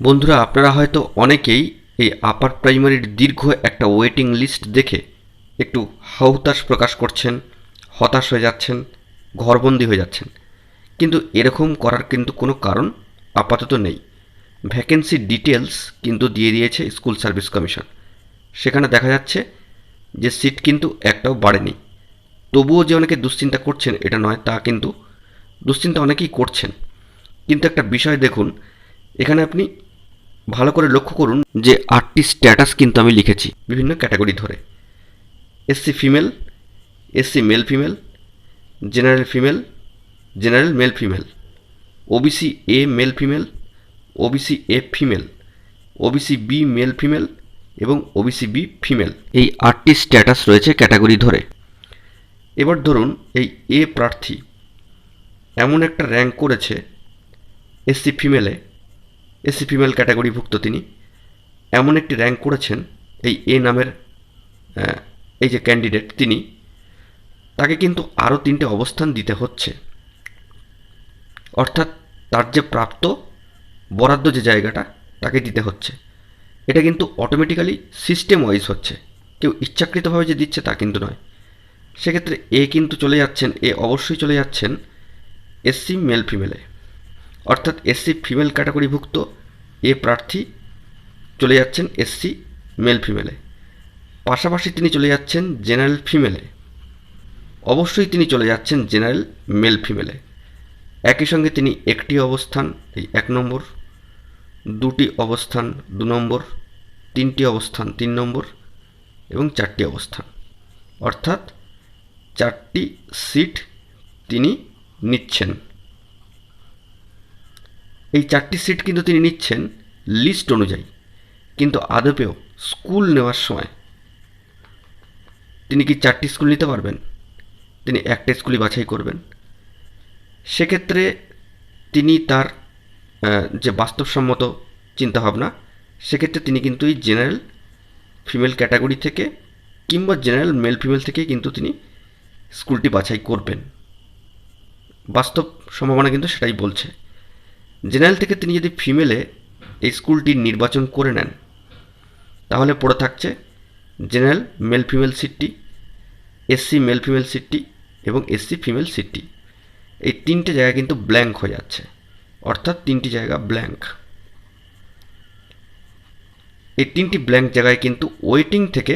বন্ধুরা, আপনারা হয়তো অনেকেই এই আপার প্রাইমারির দীর্ঘ একটা ওয়েটিং লিস্ট দেখে একটু হতাশ প্রকাশ করছেন, হতাশ হয়ে যাচ্ছেন, ঘরবন্দি হয়ে যাচ্ছেন। কিন্তু এরকম করার কিন্তু কোনো কারণ আপাতত নেই। ভ্যাকেন্সি ডিটেলস কিন্তু দিয়ে দিয়েছে স্কুল সার্ভিস কমিশন। সেখানে দেখা যাচ্ছে যে সিট কিন্তু একটাও বাড়েনি। তবুও যে অনেকে দুশ্চিন্তা করছেন এটা নয়, তা কিন্তু দুশ্চিন্তা অনেকেই করছেন। কিন্তু একটা বিষয় দেখুন, এখানে আপনি ভালো করে লক্ষ্য করুন যে 8টি স্ট্যাটাস কিন্তু আমি লিখেছি বিভিন্ন ক্যাটাগরি ধরে। SC female, SC male female, general female, general male female, OBC A male female, OBC A female, OBC B male female এবং ওবিসি বি ফিমেল। এই 8টি স্ট্যাটাস রয়েছে ক্যাটাগরি ধরে। এবার ধরুন এই এ প্রার্থী এমন একটা র্যাঙ্ক করেছে এসসি ফিমেলে, এসসি ফিমেল ক্যাটাগরিভুক্ত তিনি এমন একটি র্যাঙ্ক করেছেন, এই এ নামের এই যে ক্যান্ডিডেট তিনি, তাকে কিন্তু আরও 3টে অবস্থান দিতে হচ্ছে। অর্থাৎ তার যে প্রাপ্ত বরাদ্দ যে জায়গাটা তাকে দিতে হচ্ছে। এটা কিন্তু অটোমেটিক্যালি সিস্টেম ওয়াইজ হচ্ছে, কেউ ইচ্ছাকৃতভাবে যে দিচ্ছে তা কিন্তু নয়। সেক্ষেত্রে এ কিন্তু চলে যাচ্ছেন, এ অবশ্যই চলে যাচ্ছেন এসসি মেল ফিমেলে। অর্থাৎ এসসি ফিমেল ক্যাটাগরিভুক্ত এ প্রার্থী চলে যাচ্ছেন এসসি মেল ফিমেলে। পাশাপাশি তিনি চলে যাচ্ছেন জেনারেল ফিমেলে, অবশ্যই তিনি চলে যাচ্ছেন জেনারেল মেল ফিমেলে। একই সঙ্গে তিনি একটি অবস্থান এই 1 নম্বর, 2টি অবস্থান 2 নম্বর, 3টি অবস্থান 3 নম্বর এবং 4টি অবস্থান, অর্থাৎ 4টি সিট তিনি নিচ্ছেন। এই 4টি সিট কিন্তু তিনি নিচ্ছেন লিস্ট অনুযায়ী, কিন্তু আদপেও স্কুল নেওয়ার সময় তিনি কি 4টি স্কুল নিতে পারবেন? তিনি একটা স্কুলই বাছাই করবেন। সেক্ষেত্রে তিনি তার যে বাস্তবসম্মত চিন্তাভাবনা, সেক্ষেত্রে তিনি কিন্তু এই জেনারেল ফিমেল ক্যাটাগরি থেকে কিংবা জেনারেল মেল ফিমেল থেকে কিন্তু তিনি স্কুলটি বাছাই করবেন। বাস্তব সম্ভাবনা কিন্তু সেটাই বলছে। জেনারেল থেকে তিনি যদি ফিমেলে এই স্কুলটি নির্বাচন করে নেন, তাহলে পড়ে থাকছে জেনারেল মেল ফিমেল সিটটি, এসসি মেল ফিমেল সিটটি এবং এসসি ফিমেল সিটটি। এই 3টে জায়গা কিন্তু ব্ল্যাঙ্ক হয়ে যাচ্ছে, অর্থাৎ 3টি জায়গা ব্ল্যাঙ্ক। এই 3টি ব্ল্যাঙ্ক জায়গায় কিন্তু ওয়েটিং থেকে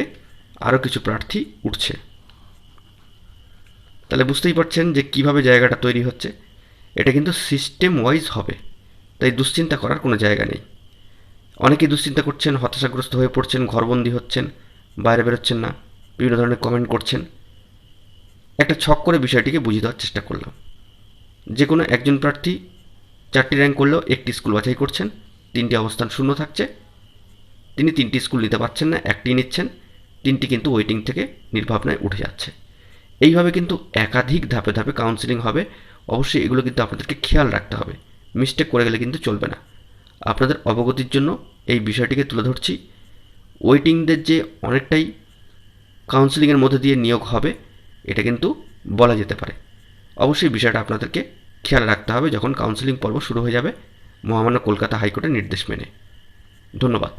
আরও কিছু প্রার্থী উঠছে। তাহলে বুঝতেই পারছেন যে কিভাবে জায়গাটা তৈরি হচ্ছে। এটা কিন্তু সিস্টেম ওয়াইজ হবে, তাই দুশ্চিন্তা করার কোনো জায়গা নেই। অনেকেই দুশ্চিন্তা করছেন, হতাশাগ্রস্ত হয়ে পড়ছেন, ঘরবন্দি হচ্ছেন, বাইরে বেরোচ্ছেন না, বিভিন্ন ধরনের কমেন্ট করছেন। একটা ছক করে বিষয়টিকে বুঝিয়ে দেওয়ার চেষ্টা করলাম। যে কোনো একজন প্রার্থী 4টি র্যাঙ্ক করলেও একটি স্কুল বাছাই করছেন, 3টি অবস্থান শূন্য থাকছে, তিনি 3টি স্কুল নিতে পারছেন না, একটি নিচ্ছেন, 3টি কিন্তু ওয়েটিং থেকে নির্ভাবনায় উঠে যাচ্ছে। এইভাবে কিন্তু একাধিক ধাপে ধাপে কাউন্সেলিং হবে। অবশ্যই এগুলো কিন্তু আপনাদেরকে খেয়াল রাখতে হবে, মিস্টেক করে গেলে কিন্তু চলবে না। আপনাদের অবগতির জন্য এই বিষয়টিকে তুলে ধরছি। ওয়েটিংদের যে অনেকটাই কাউন্সেলিংয়ের মধ্যে দিয়ে নিয়োগ হবে, এটা কিন্তু বলা যেতে পারে। অবশ্যই বিষয়টা আপনাদেরকে খেয়াল রাখতে হবে যখন কাউন্সেলিং পর্ব শুরু হয়ে যাবে মহামান্য কলকাতা হাইকোর্টের নির্দেশ মেনে। ধন্যবাদ।